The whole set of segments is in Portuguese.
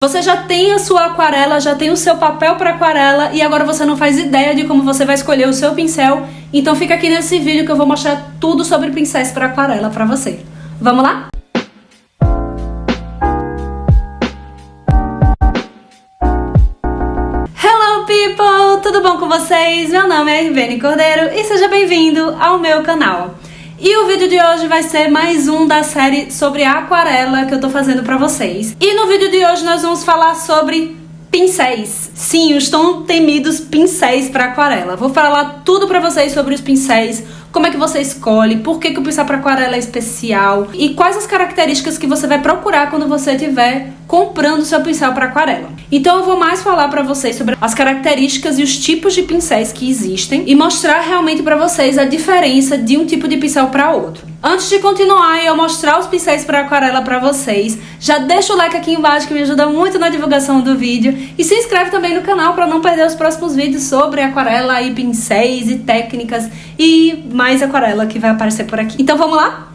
Você já tem a sua aquarela, já tem o seu papel para aquarela e agora você não faz ideia de como você vai escolher o seu pincel. Então fica aqui nesse vídeo que eu vou mostrar tudo sobre pincéis para aquarela para você. Vamos lá? Hello people! Tudo bom com vocês? Meu nome é Ivene Cordeiro e seja bem-vindo ao meu canal. E o vídeo de hoje vai ser mais um da série sobre aquarela que eu tô fazendo pra vocês. E no vídeo de hoje nós vamos falar sobre pincéis. Sim, os tão temidos pincéis pra aquarela. Vou falar tudo pra vocês sobre os pincéis, como é que você escolhe, por que o pincel para aquarela é especial e quais as características que você vai procurar quando você estiver comprando seu pincel para aquarela. Então eu vou mais falar para vocês sobre as características e os tipos de pincéis que existem e mostrar realmente para vocês a diferença de um tipo de pincel para outro. Antes de continuar e eu mostrar os pincéis para aquarela para vocês, já deixa o like aqui embaixo que me ajuda muito na divulgação do vídeo e se inscreve também no canal para não perder os próximos vídeos sobre aquarela e pincéis e técnicas e mais aquarela que vai aparecer por aqui. Então vamos lá?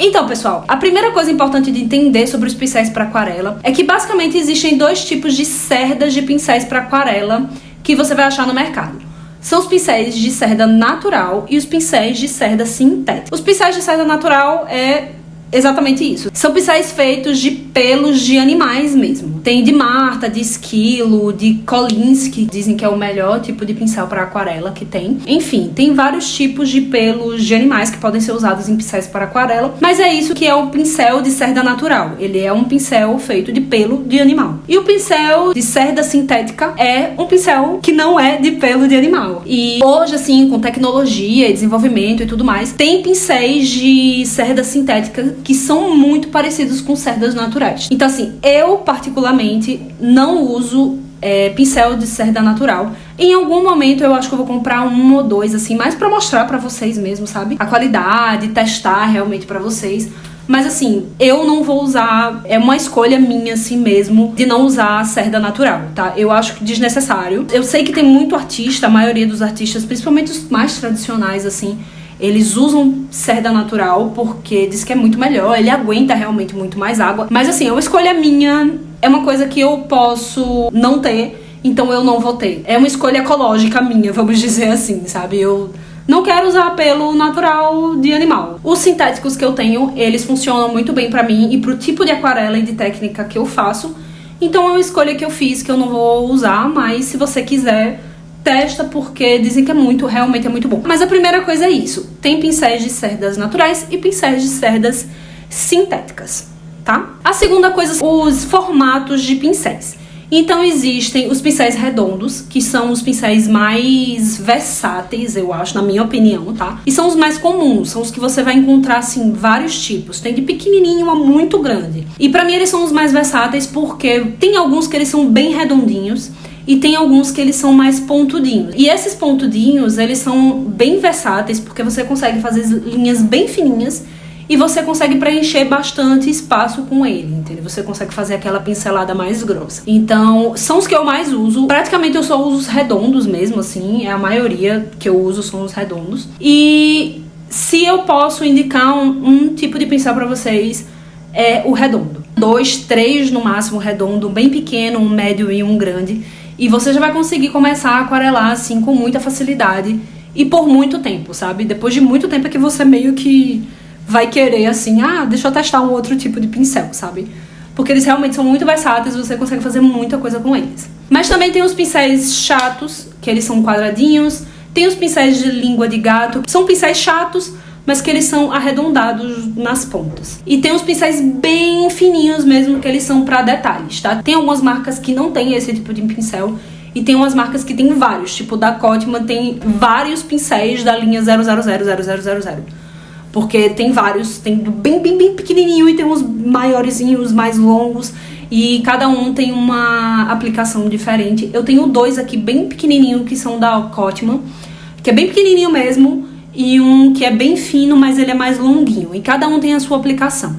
Então, pessoal, a primeira coisa importante de entender sobre os pincéis para aquarela é que basicamente existem dois tipos de cerdas de pincéis para aquarela que você vai achar no mercado. São os pincéis de cerda natural e os pincéis de cerda sintética. Os pincéis de cerda natural é exatamente isso. São pincéis feitos de pelos de animais mesmo. Tem de marta, de esquilo, de Kolinsky, dizem que é o melhor tipo de pincel para aquarela que tem. Enfim, tem vários tipos de pelos de animais que podem ser usados em pincéis para aquarela, mas é isso que é o pincel de cerda natural. Ele é um pincel feito de pelo de animal. E o pincel de cerda sintética é um pincel que não é de pelo de animal. E hoje, assim, com tecnologia e desenvolvimento e tudo mais, tem pincéis de cerda sintética que são muito parecidos com cerdas naturais. Então, assim, eu particularmente não uso pincel de cerda natural. Em algum momento eu acho que eu vou comprar um ou dois, assim, mais pra mostrar pra vocês mesmo, sabe? A qualidade, testar realmente pra vocês. Mas assim, eu não vou usar, é uma escolha minha assim mesmo, de não usar cerda natural, tá? Eu acho desnecessário. Eu sei que tem muito artista, a maioria dos artistas, principalmente os mais tradicionais, assim, eles usam cerda natural porque diz que é muito melhor, ele aguenta realmente muito mais água. Mas assim, é uma escolha minha, é uma coisa que eu posso não ter, então eu não vou ter. É uma escolha ecológica minha, vamos dizer assim, sabe? Eu não quero usar pelo natural de animal. Os sintéticos que eu tenho, eles funcionam muito bem pra mim e pro tipo de aquarela e de técnica que eu faço. Então é uma escolha que eu fiz que eu não vou usar, mas se você quiser, testa porque dizem que realmente é muito bom. Mas a primeira coisa é isso. Tem pincéis de cerdas naturais e pincéis de cerdas sintéticas, tá? A segunda coisa, os formatos de pincéis. Então existem os pincéis redondos, que são os pincéis mais versáteis, eu acho, na minha opinião, tá? E são os mais comuns, são os que você vai encontrar, assim, vários tipos. Tem de pequenininho a muito grande. E pra mim eles são os mais versáteis porque tem alguns que eles são bem redondinhos e tem alguns que eles são mais pontudinhos. E esses pontudinhos, eles são bem versáteis porque você consegue fazer linhas bem fininhas e você consegue preencher bastante espaço com ele, entendeu? Você consegue fazer aquela pincelada mais grossa. Então, são os que eu mais uso. Praticamente eu só uso os redondos mesmo, assim. É a maioria que eu uso são os redondos. E se eu posso indicar um tipo de pincel pra vocês, é o redondo. 2, 3 no máximo redondo, bem pequeno, um médio e um grande. E você já vai conseguir começar a aquarelar, assim, com muita facilidade e por muito tempo, sabe? Depois de muito tempo é que você meio que vai querer, assim, deixa eu testar um outro tipo de pincel, sabe? Porque eles realmente são muito versáteis, você consegue fazer muita coisa com eles. Mas também tem os pincéis chatos, que eles são quadradinhos. Tem os pincéis de língua de gato, que são pincéis chatos, mas que eles são arredondados nas pontas. E tem os pincéis bem fininhos mesmo, que eles são pra detalhes, tá? Tem algumas marcas que não tem esse tipo de pincel e tem umas marcas que tem vários, tipo da Cotman tem vários pincéis da linha 0000000. Porque tem vários, tem bem pequenininho e tem uns maiorzinhos, mais longos e cada um tem uma aplicação diferente. Eu tenho dois aqui bem pequenininho que são da Cotman, que é bem pequenininho mesmo, e um que é bem fino, mas ele é mais longuinho. E cada um tem a sua aplicação.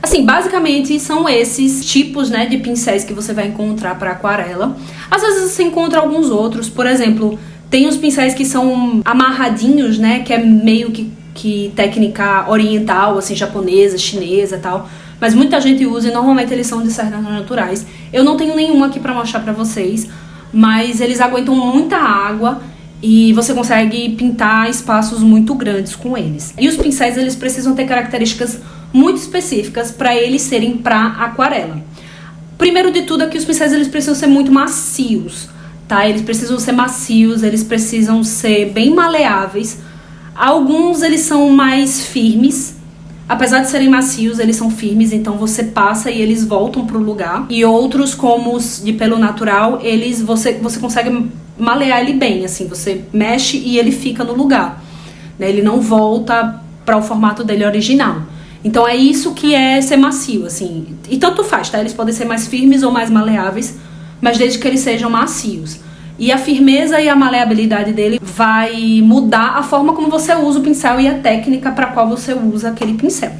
Assim, basicamente são esses tipos, né, de pincéis que você vai encontrar para aquarela. Às vezes você encontra alguns outros, por exemplo, tem os pincéis que são amarradinhos, né, que é meio que técnica oriental, assim, japonesa, chinesa e tal. Mas muita gente usa e normalmente eles são de cerdas naturais. Eu não tenho nenhum aqui pra mostrar pra vocês, mas eles aguentam muita água e você consegue pintar espaços muito grandes com eles. E os pincéis, eles precisam ter características muito específicas para eles serem para aquarela. Primeiro de tudo é que os pincéis, eles precisam ser muito macios, tá? Eles precisam ser macios, eles precisam ser bem maleáveis. Alguns, eles são mais firmes. Apesar de serem macios, eles são firmes, então você passa e eles voltam pro lugar. E outros, como os de pelo natural, você consegue malear ele bem, assim, você mexe e ele fica no lugar, né? Ele não volta para o formato dele original. Então é isso que é ser macio, assim. E tanto faz, tá? Eles podem ser mais firmes ou mais maleáveis, mas desde que eles sejam macios. E a firmeza e a maleabilidade dele vai mudar a forma como você usa o pincel e a técnica para qual você usa aquele pincel,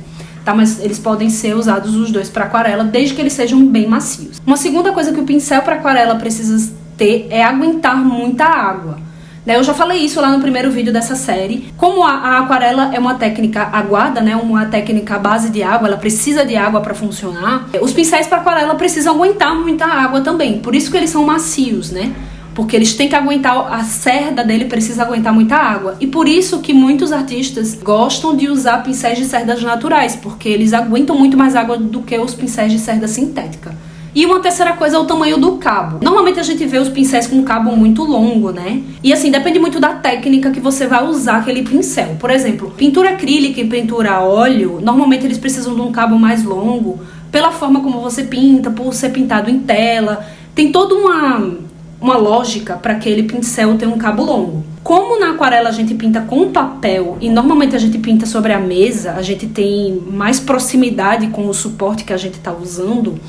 tá? Mas eles podem ser usados os dois para aquarela, desde que eles sejam bem macios. Uma segunda coisa que o pincel para aquarela precisa ter é aguentar muita água, né? Eu já falei isso lá no primeiro vídeo dessa série. Como a aquarela é uma técnica aguada, né? Uma técnica à base de água, ela precisa de água para funcionar. Os pincéis para aquarela precisam aguentar muita água também, por isso que eles são macios, né? Porque eles têm que aguentar, a cerda dele precisa aguentar muita água. E por isso que muitos artistas gostam de usar pincéis de cerdas naturais, porque eles aguentam muito mais água do que os pincéis de cerda sintética. E uma terceira coisa é o tamanho do cabo. Normalmente a gente vê os pincéis com um cabo muito longo, né? E assim, depende muito da técnica que você vai usar aquele pincel. Por exemplo, pintura acrílica e pintura a óleo, normalmente eles precisam de um cabo mais longo, pela forma como você pinta, por ser pintado em tela. Tem toda uma lógica para aquele pincel ter um cabo longo. Como na aquarela a gente pinta com papel e normalmente a gente pinta sobre a mesa, a gente tem mais proximidade com o suporte que a gente está usando,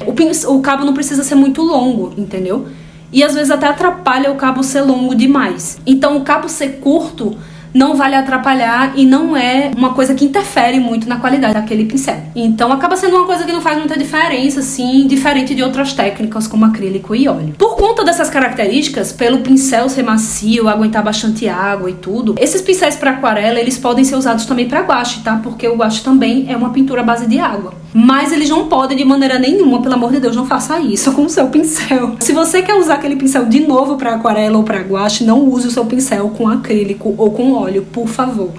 o cabo não precisa ser muito longo, entendeu? E às vezes até atrapalha o cabo ser longo demais. Então o cabo ser curto não vai lhe atrapalhar e não é uma coisa que interfere muito na qualidade daquele pincel. Então acaba sendo uma coisa que não faz muita diferença, assim, diferente de outras técnicas como acrílico e óleo. Por conta dessas características, pelo pincel ser macio, aguentar bastante água e tudo, esses pincéis para aquarela, eles podem ser usados também para guache, tá? Porque o guache também é uma pintura à base de água. Mas eles não podem de maneira nenhuma, pelo amor de Deus, não faça isso com o seu pincel. Se você quer usar aquele pincel de novo para aquarela ou para guache, não use o seu pincel com acrílico ou com óleo, por favor.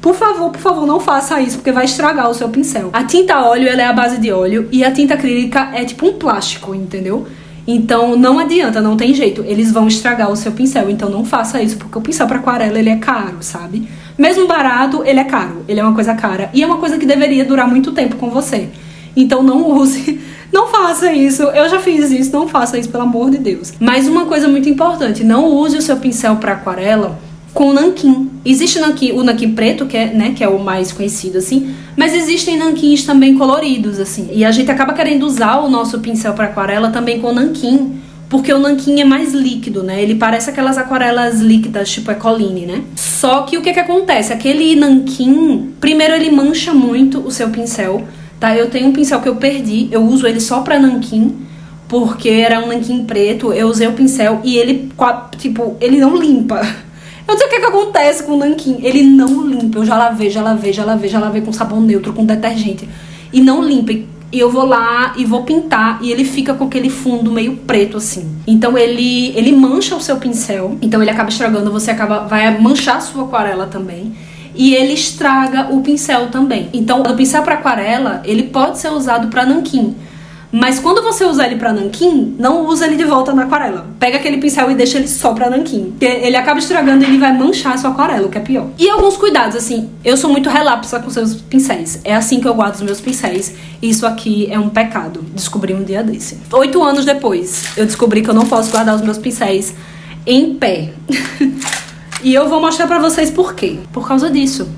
Por favor, não faça isso, porque vai estragar o seu pincel. A tinta óleo, ela é a base de óleo e a tinta acrílica é tipo um plástico, entendeu? Então não adianta, não tem jeito, eles vão estragar o seu pincel, então não faça isso, porque o pincel para aquarela, ele é caro, sabe? Mesmo barato, ele é caro, ele é uma coisa cara e é uma coisa que deveria durar muito tempo com você. Então não use, não faça isso, eu já fiz isso, não faça isso, pelo amor de Deus. Mas uma coisa muito importante, não use o seu pincel para aquarela com nanquim. Existe o nanquim preto, que é o mais conhecido, assim, mas existem nanquins também coloridos, assim. E a gente acaba querendo usar o nosso pincel para aquarela também com nanquim, porque o nanquim é mais líquido, né? Ele parece aquelas aquarelas líquidas, tipo Ecoline, né? Só que o que acontece? Aquele nanquim, primeiro ele mancha muito o seu pincel, tá? Eu tenho um pincel que eu perdi, eu uso ele só pra nanquim, porque era um nanquim preto, eu usei o pincel e ele, tipo, ele não limpa. Eu não sei o que acontece com o nanquim, ele não limpa. Eu já lavei com sabão neutro, com detergente, e não limpa. E eu vou lá e vou pintar e ele fica com aquele fundo meio preto assim. Então ele mancha o seu pincel, então ele acaba estragando, vai manchar a sua aquarela também. E ele estraga o pincel também. Então o pincel para aquarela, ele pode ser usado para nanquim. Mas quando você usar ele pra nanquim, não usa ele de volta na aquarela. Pega aquele pincel e deixa ele só pra nanquim. Porque ele acaba estragando e ele vai manchar a sua aquarela, o que é pior. E alguns cuidados, assim, eu sou muito relapsa com seus pincéis. É assim que eu guardo os meus pincéis. Isso aqui é um pecado. Descobri um dia desse. 8 anos depois, eu descobri que eu não posso guardar os meus pincéis em pé. E eu vou mostrar pra vocês por quê. Por causa disso.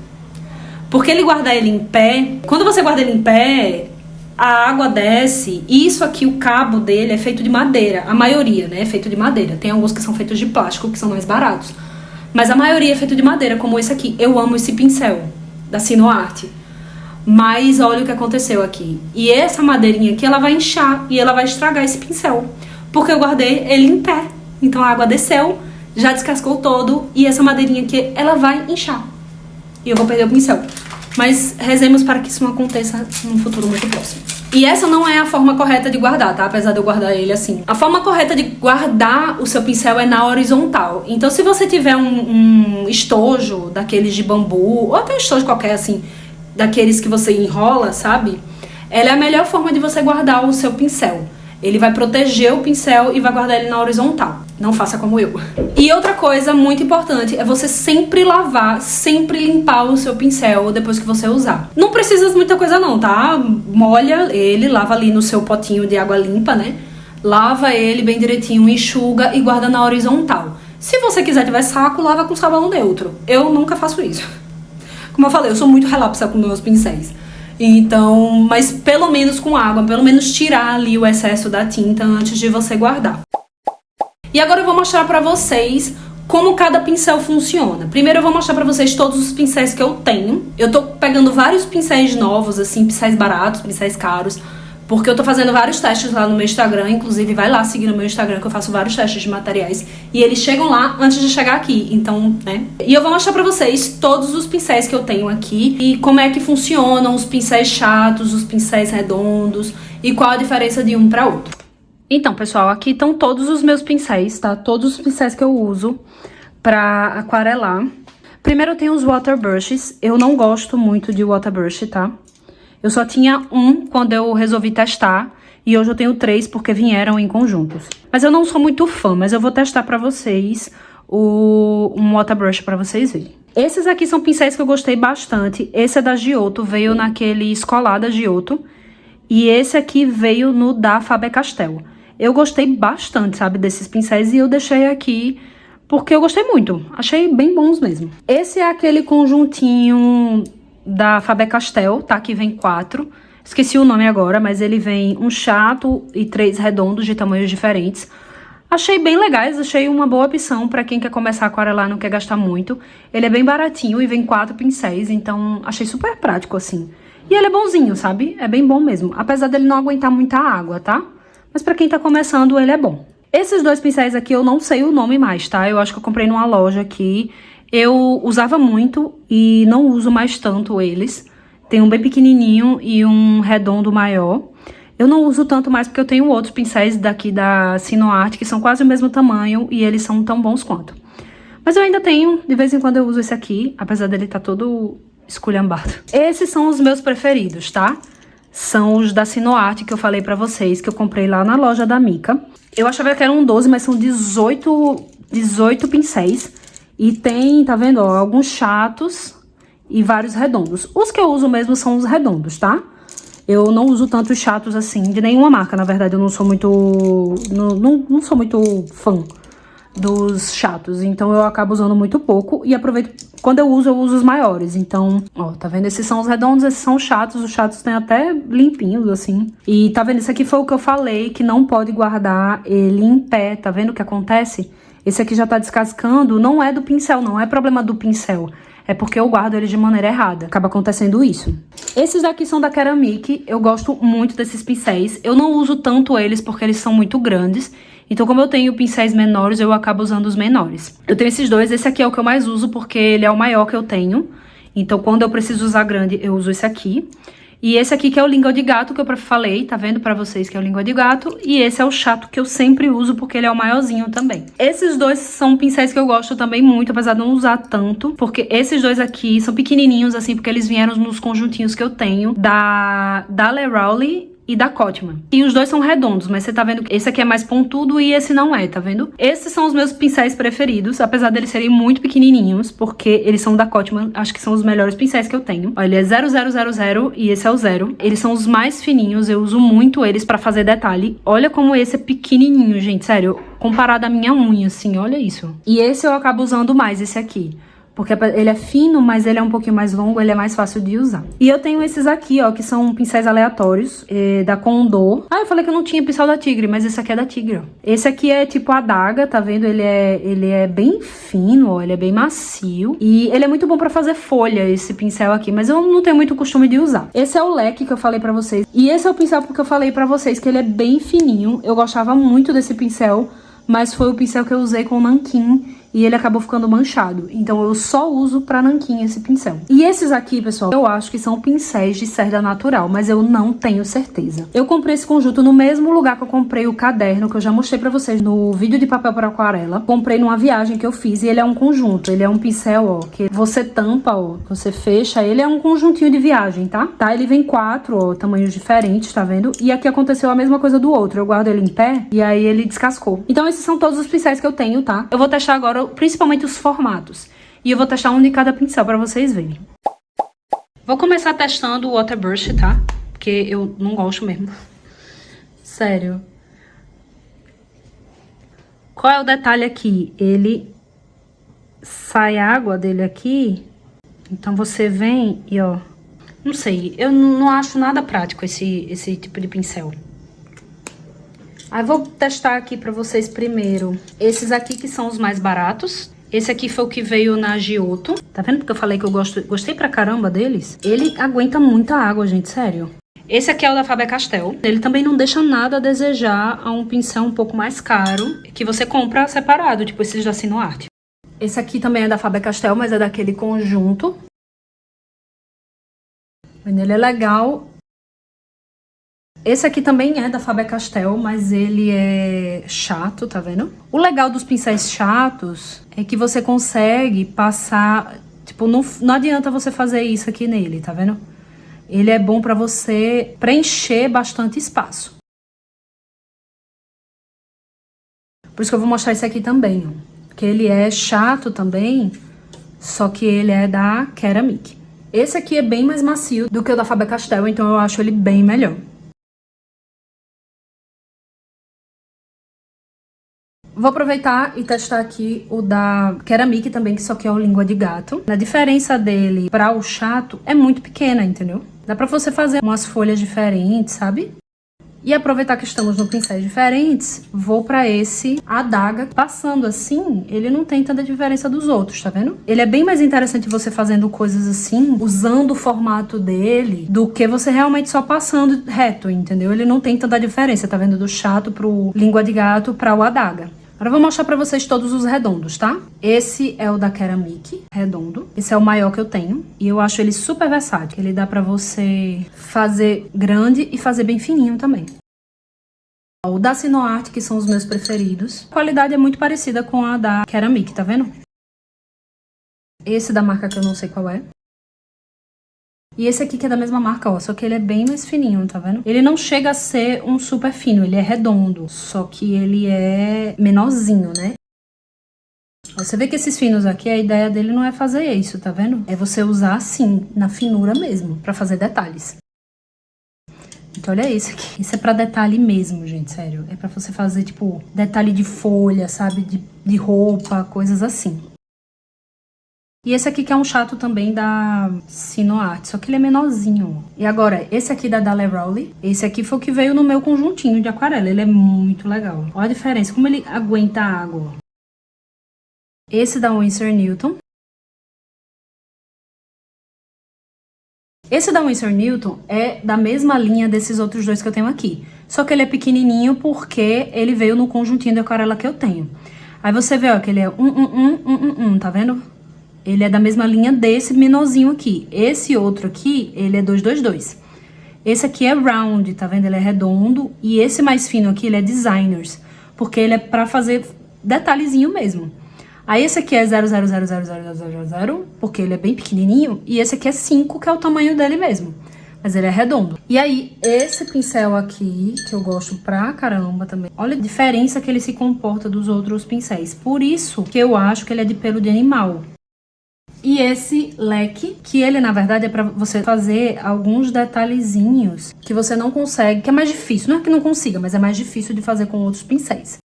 Porque ele guardar ele em pé... Quando você guarda ele em pé... A água desce, e isso aqui, o cabo dele é feito de madeira. A maioria, né, é feito de madeira. Tem alguns que são feitos de plástico, que são mais baratos. Mas a maioria é feito de madeira, como esse aqui. Eu amo esse pincel, da Sinoarte. Mas olha o que aconteceu aqui. E essa madeirinha aqui, ela vai inchar e ela vai estragar esse pincel. Porque eu guardei ele em pé. Então a água desceu, já descascou todo, e essa madeirinha aqui, ela vai inchar. E eu vou perder o pincel. Mas rezemos para que isso não aconteça num futuro muito próximo. E essa não é a forma correta de guardar, tá? Apesar de eu guardar ele assim. A forma correta de guardar o seu pincel é na horizontal. Então se você tiver um estojo daqueles de bambu, ou até um estojo qualquer assim, daqueles que você enrola, sabe? Ela é a melhor forma de você guardar o seu pincel. Ele vai proteger o pincel e vai guardar ele na horizontal. Não faça como eu. E outra coisa muito importante é você sempre lavar, sempre limpar o seu pincel depois que você usar. Não precisa de muita coisa não, tá? Molha ele, lava ali no seu potinho de água limpa, né? Lava ele bem direitinho, enxuga e guarda na horizontal. Se você quiser tiver saco, lava com sabão neutro. Eu nunca faço isso. Como eu falei, eu sou muito relapsa com meus pincéis. Então, mas pelo menos com água, pelo menos tirar ali o excesso da tinta antes de você guardar. E agora eu vou mostrar pra vocês como cada pincel funciona. Primeiro eu vou mostrar pra vocês todos os pincéis que eu tenho. Eu tô pegando vários pincéis novos, assim, pincéis baratos, pincéis caros, porque eu tô fazendo vários testes lá no meu Instagram. Inclusive vai lá seguir no meu Instagram que eu faço vários testes de materiais e eles chegam lá antes de chegar aqui, então, né? E eu vou mostrar pra vocês todos os pincéis que eu tenho aqui e como é que funcionam os pincéis chatos, os pincéis redondos e qual a diferença de um pra outro. Então, pessoal, aqui estão todos os meus pincéis, tá? Todos os pincéis que eu uso pra aquarelar. Primeiro eu tenho os water brushes. Eu não gosto muito de water brush, tá? Eu só tinha um quando eu resolvi testar e hoje eu tenho 3 porque vieram em conjuntos. Mas eu não sou muito fã, mas eu vou testar pra vocês um water brush pra vocês verem. Esses aqui são pincéis que eu gostei bastante. Esse é da Giotto, veio naquele Escolar da Giotto. E esse aqui veio no da Faber-Castell. Eu gostei bastante, sabe, desses pincéis e eu deixei aqui porque eu gostei muito. Achei bem bons mesmo. Esse é aquele conjuntinho da Faber-Castell, tá? Que vem 4. Esqueci o nome agora, mas ele vem um chato e 3 redondos de tamanhos diferentes. Achei bem legais, achei uma boa opção pra quem quer começar a aquarelar e não quer gastar muito. Ele é bem baratinho e vem 4 pincéis, então achei super prático, assim. E ele é bonzinho, sabe? É bem bom mesmo, apesar dele não aguentar muita água, tá? Mas pra quem tá começando, ele é bom. Esses 2 pincéis aqui eu não sei o nome mais, tá? Eu acho que eu comprei numa loja aqui. Eu usava muito e não uso mais tanto eles. Tem um bem pequenininho e um redondo maior. Eu não uso tanto mais porque eu tenho outros pincéis daqui da Sinoart que são quase o mesmo tamanho e eles são tão bons quanto. Mas eu ainda tenho, de vez em quando eu uso esse aqui, apesar dele estar todo esculhambado. Esses são os meus preferidos, tá? São os da Sinoart que eu falei pra vocês, que eu comprei lá na loja da Mica. Eu achava que eram 12, mas são 18 pincéis. E tem, tá vendo, ó, alguns chatos e vários redondos. Os que eu uso mesmo são os redondos, tá? Eu não uso tantos chatos assim, de nenhuma marca, na verdade. Eu não sou muito... Não sou muito fã dos chatos. Então eu acabo usando muito pouco e aproveito... Quando eu uso os maiores. Então, ó, tá vendo? Esses são os redondos, esses são os chatos. Os chatos tem até limpinhos, assim. E tá vendo? Esse aqui foi o que eu falei, que não pode guardar ele em pé. Tá vendo o que acontece? Esse aqui já tá descascando, não é do pincel, não é problema do pincel. É porque eu guardo ele de maneira errada. Acaba acontecendo isso. Esses daqui são da Ceramic. Eu gosto muito desses pincéis. Eu não uso tanto eles porque eles são muito grandes. Então, como eu tenho pincéis menores, eu acabo usando os menores. Eu tenho esses 2. Esse aqui é o que eu mais uso porque ele é o maior que eu tenho. Então, quando eu preciso usar grande, eu uso esse aqui. E esse aqui que é o língua de gato, que eu falei, tá vendo pra vocês que é o língua de gato. E esse é o chato que eu sempre uso, porque ele é o maiorzinho também. Esses 2 são pincéis que eu gosto também muito, apesar de não usar tanto. Porque esses 2 aqui são pequenininhos, assim, porque eles vieram nos conjuntinhos que eu tenho. Da Rowley e da Cotman. E os 2 são redondos, mas você tá vendo que esse aqui é mais pontudo e esse não é, tá vendo? Esses são os meus pincéis preferidos, apesar deles serem muito pequenininhos, porque eles são da Cotman, acho que são os melhores pincéis que eu tenho. Olha, ele é 0000 e esse é o 0. Eles são os mais fininhos, eu uso muito eles pra fazer detalhe. Olha como esse é pequenininho, gente, sério, comparado à minha unha, assim, olha isso. E esse eu acabo usando mais, esse aqui. Porque ele é fino, mas ele é um pouquinho mais longo, ele é mais fácil de usar. E eu tenho esses aqui, ó, que são pincéis aleatórios, da Condor. Ah, eu falei que eu não tinha pincel da Tigre, mas esse aqui é da Tigre, ó. Esse aqui é tipo adaga, tá vendo? Ele é bem fino, ó, ele é bem macio. E ele é muito bom pra fazer folha, esse pincel aqui, mas eu não tenho muito costume de usar. Esse é o leque que eu falei pra vocês. E esse é o pincel porque eu falei pra vocês que ele é bem fininho. Eu gostava muito desse pincel, mas foi o pincel que eu usei com o nanquim. e ele acabou ficando manchado. Então eu só uso pra nanquim esse pincel. E esses aqui, pessoal, eu acho que são pincéis de cerda natural, mas eu não tenho certeza. Eu comprei esse conjunto no mesmo lugar que eu comprei o caderno, que eu já mostrei pra vocês no vídeo de papel para aquarela. Comprei numa viagem que eu fiz e ele é um conjunto. Ele é um pincel, ó, que você tampa, ó, você fecha. Ele é um conjuntinho de viagem, tá? Ele vem 4, ó, tamanhos diferentes, tá vendo? E aqui aconteceu a mesma coisa do outro. Eu guardo ele em pé e aí ele descascou. Então esses são todos os pincéis que eu tenho, tá? Eu vou testar agora principalmente os formatos. E eu vou testar um de cada pincel pra vocês verem. Vou começar testando o Waterbrush, tá? Porque eu não gosto mesmo. Sério. Qual é o detalhe aqui? Ele sai água dele aqui. Então você vem e ó... Não sei, eu não acho nada prático esse tipo de pincel. Aí vou testar aqui pra vocês primeiro esses aqui que são os mais baratos. Esse aqui foi o que veio na Giotto. Tá vendo porque eu falei que eu gostei pra caramba deles? Ele aguenta muita água, gente, sério. Esse aqui é o da Faber-Castell. Ele também não deixa nada a desejar a um pincel um pouco mais caro, que você compra separado, tipo esses da Sinuart. Esse aqui também é da Faber-Castell, mas é daquele conjunto. Ele é legal. Esse aqui também é da Faber-Castell, mas ele é chato, tá vendo? O legal dos pincéis chatos é que você consegue passar... Tipo, não adianta você fazer isso aqui nele, tá vendo? Ele é bom pra você preencher bastante espaço. Por isso que eu vou mostrar esse aqui também, ó. Porque ele é chato também, só que ele é da Ceramic. Esse aqui é bem mais macio do que o da Faber-Castell, então eu acho ele bem melhor. Vou aproveitar e testar aqui o da Ceramic também, que só que é o língua de gato. A diferença dele para o chato é muito pequena, entendeu? Dá pra você fazer umas folhas diferentes, sabe? E aproveitar que estamos no pincéis diferentes, vou pra esse adaga. Passando assim, ele não tem tanta diferença dos outros, tá vendo? Ele é bem mais interessante você fazendo coisas assim, usando o formato dele, do que você realmente só passando reto, entendeu? Ele não tem tanta diferença, tá vendo? Do chato pro língua de gato pra o adaga. Agora eu vou mostrar pra vocês todos os redondos, tá? Esse é o da Ceramic, redondo. Esse é o maior que eu tenho. E eu acho ele super versátil. Ele dá pra você fazer grande e fazer bem fininho também. O da Sinuart, que são os meus preferidos. A qualidade é muito parecida com a da Ceramic, tá vendo? Esse da marca que eu não sei qual é. E esse aqui que é da mesma marca, ó, só que ele é bem mais fininho, tá vendo? Ele não chega a ser um super fino, ele é redondo, só que ele é menorzinho, né? Você vê que esses finos aqui, a ideia dele não é fazer isso, tá vendo? É você usar assim, na finura mesmo, pra fazer detalhes. Então olha esse aqui, isso é pra detalhe mesmo, gente, sério. É pra você fazer, tipo, detalhe de folha, sabe? De roupa, coisas assim. E esse aqui que é um chato também da Sinuart, só que ele é menorzinho. E agora, esse aqui da Daler Rowley, esse aqui foi o que veio no meu conjuntinho de aquarela, ele é muito legal. Olha a diferença, como ele aguenta a água. Esse da Winsor Newton. Esse da Winsor Newton é da mesma linha desses outros dois que eu tenho aqui. Só que ele é pequenininho porque ele veio no conjuntinho de aquarela que eu tenho. Aí você vê, ó, que ele é tá vendo? Ele é da mesma linha desse menorzinho aqui. Esse outro aqui, ele é 222. Esse aqui é round, tá vendo? Ele é redondo. E esse mais fino aqui, ele é designers. Porque ele é pra fazer detalhezinho mesmo. Aí esse aqui é 0,0000000, porque ele é bem pequenininho. E esse aqui é 5, que é o tamanho dele mesmo. Mas ele é redondo. E aí, esse pincel aqui, que eu gosto pra caramba também. Olha a diferença que ele se comporta dos outros pincéis. Por isso que eu acho que ele é de pelo de animal. E esse leque, que ele na verdade é pra você fazer alguns detalhezinhos que você não consegue, que é mais difícil. Não é que não consiga, mas é mais difícil de fazer com outros pincéis.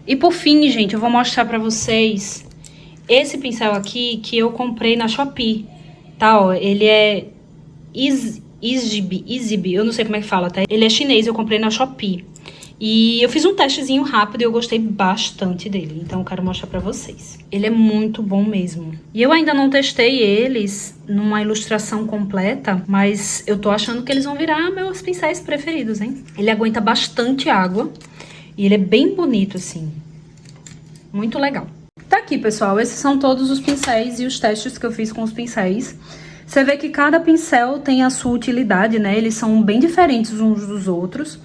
E por fim, gente, eu vou mostrar pra vocês esse pincel aqui que eu comprei na Shopee, tá? Ó, ele é Easybe, eu não sei como é que fala, tá? Ele é chinês, eu comprei na Shopee. E eu fiz um testezinho rápido e eu gostei bastante dele. Então eu quero mostrar pra vocês. Ele é muito bom mesmo. E eu ainda não testei eles numa ilustração completa, mas eu tô achando que eles vão virar meus pincéis preferidos, hein? Ele aguenta bastante água e ele é bem bonito, assim. Muito legal. Tá aqui, pessoal, esses são todos os pincéis e os testes que eu fiz com os pincéis. Você vê que cada pincel tem a sua utilidade, né? Eles são bem diferentes uns dos outros.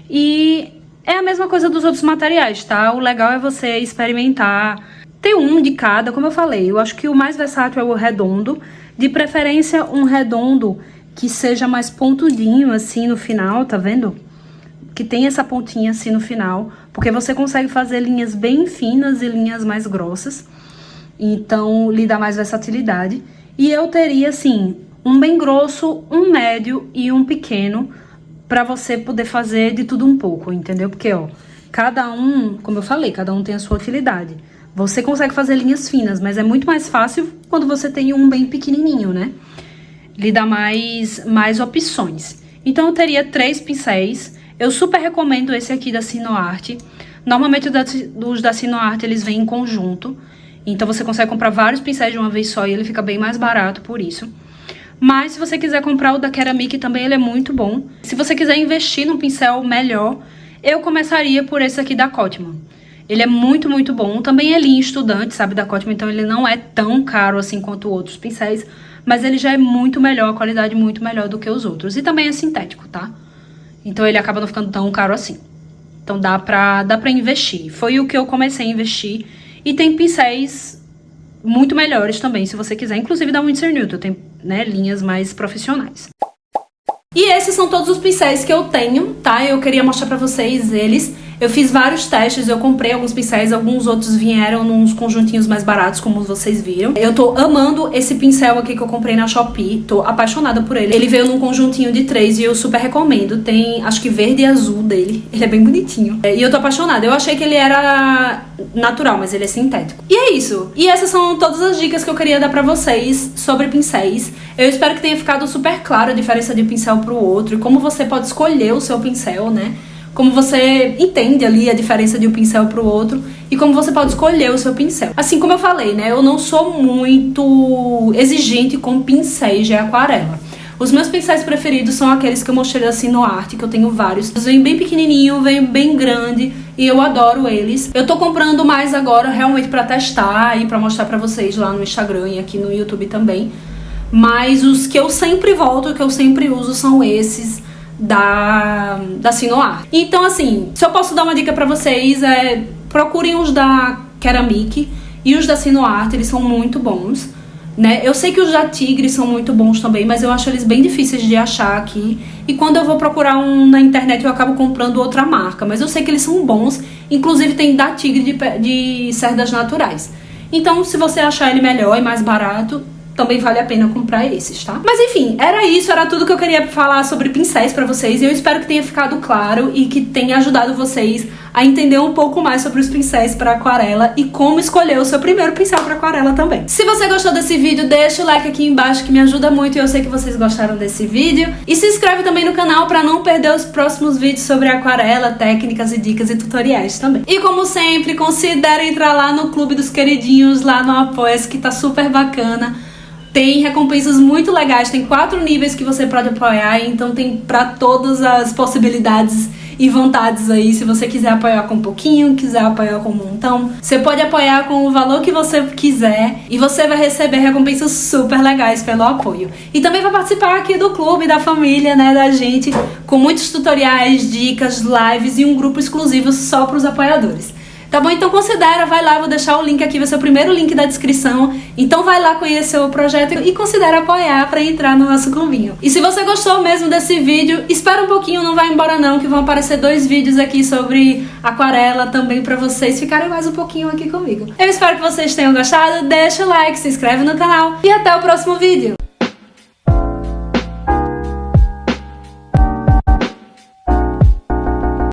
E é a mesma coisa dos outros materiais, tá? O legal é você experimentar, ter um de cada, como eu falei. Eu acho que o mais versátil é o redondo. De preferência, um redondo que seja mais pontudinho, assim, no final, tá vendo? Que tem essa pontinha assim no final, porque você consegue fazer linhas bem finas e linhas mais grossas. Então, lhe dá mais versatilidade. E eu teria, assim, um bem grosso, um médio e um pequeno, pra você poder fazer de tudo um pouco, entendeu? Porque, ó, cada um, como eu falei, cada um tem a sua utilidade. Você consegue fazer linhas finas, mas é muito mais fácil quando você tem um bem pequenininho, né? Lhe dá mais opções. Então, eu teria 3 pincéis. Eu super recomendo esse aqui da Sinoart. Normalmente os da Sinoart eles vêm em conjunto. Então você consegue comprar vários pincéis de uma vez só e ele fica bem mais barato por isso. Mas se você quiser comprar o da Ceramic também, ele é muito bom. Se você quiser investir num pincel melhor, eu começaria por esse aqui da Cotman. Ele é muito, muito bom. Também é linha estudante, sabe, da Cotman. Então ele não é tão caro assim quanto outros pincéis. Mas ele já é muito melhor, a qualidade muito melhor do que os outros. E também é sintético, tá? Então ele acaba não ficando tão caro assim. Então dá pra investir. Foi o que eu comecei a investir. E tem pincéis muito melhores também, se você quiser. Inclusive da Winsor Newton, tem, né, linhas mais profissionais. E esses são todos os pincéis que eu tenho, tá? Eu queria mostrar pra vocês eles. Eu fiz vários testes, eu comprei alguns pincéis, alguns outros vieram nos conjuntinhos mais baratos, como vocês viram. Eu tô amando esse pincel aqui que eu comprei na Shopee, tô apaixonada por ele. Ele veio num conjuntinho de 3 e eu super recomendo. Tem, acho que verde e azul dele, ele é bem bonitinho. E eu tô apaixonada, eu achei que ele era natural, mas ele é sintético. E é isso. E essas são todas as dicas que eu queria dar pra vocês sobre pincéis. Eu espero que tenha ficado super claro a diferença de um pincel pro outro e como você pode escolher o seu pincel, né? Como você entende ali a diferença de um pincel pro outro e como você pode escolher o seu pincel. Assim como eu falei, né? Eu não sou muito exigente com pincéis de aquarela. Os meus pincéis preferidos são aqueles que eu mostrei da Sinoart, que eu tenho vários. Eles vêm bem pequenininho, vêm bem grande e eu adoro eles. Eu tô comprando mais agora realmente pra testar e pra mostrar pra vocês lá no Instagram e aqui no YouTube também. Mas os que eu sempre volto, que eu sempre uso são esses da Sinoart. Então, assim, se eu posso dar uma dica pra vocês, procurem os da Ceramic e os da Sinoart, eles são muito bons, né? Eu sei que os da Tigre são muito bons também, mas eu acho eles bem difíceis de achar aqui. E quando eu vou procurar um na internet, eu acabo comprando outra marca, mas eu sei que eles são bons. Inclusive tem da Tigre de cerdas naturais. Então, se você achar ele melhor e mais barato, também vale a pena comprar esses, tá? Mas enfim, era isso, era tudo que eu queria falar sobre pincéis pra vocês. E eu espero que tenha ficado claro e que tenha ajudado vocês a entender um pouco mais sobre os pincéis pra aquarela e como escolher o seu primeiro pincel pra aquarela também. Se você gostou desse vídeo, deixa o like aqui embaixo que me ajuda muito e eu sei que vocês gostaram desse vídeo. E se inscreve também no canal pra não perder os próximos vídeos sobre aquarela, técnicas e dicas e tutoriais também. E como sempre, considere entrar lá no Clube dos Queridinhos, lá no Apoia-se, que tá super bacana. Tem recompensas muito legais, tem 4 níveis que você pode apoiar, então tem pra todas as possibilidades e vontades aí. Se você quiser apoiar com um pouquinho, quiser apoiar com um montão, você pode apoiar com o valor que você quiser e você vai receber recompensas super legais pelo apoio. E também vai participar aqui do clube, da família, né, da gente, com muitos tutoriais, dicas, lives e um grupo exclusivo só para os apoiadores. Tá bom? Então considera, vai lá, vou deixar o link aqui, vai ser o primeiro link da descrição. Então vai lá conhecer o projeto e considera apoiar pra entrar no nosso clubinho. E se você gostou mesmo desse vídeo, espera um pouquinho, não vai embora não, que vão aparecer 2 vídeos aqui sobre aquarela também pra vocês ficarem mais um pouquinho aqui comigo. Eu espero que vocês tenham gostado, deixa o like, se inscreve no canal e até o próximo vídeo.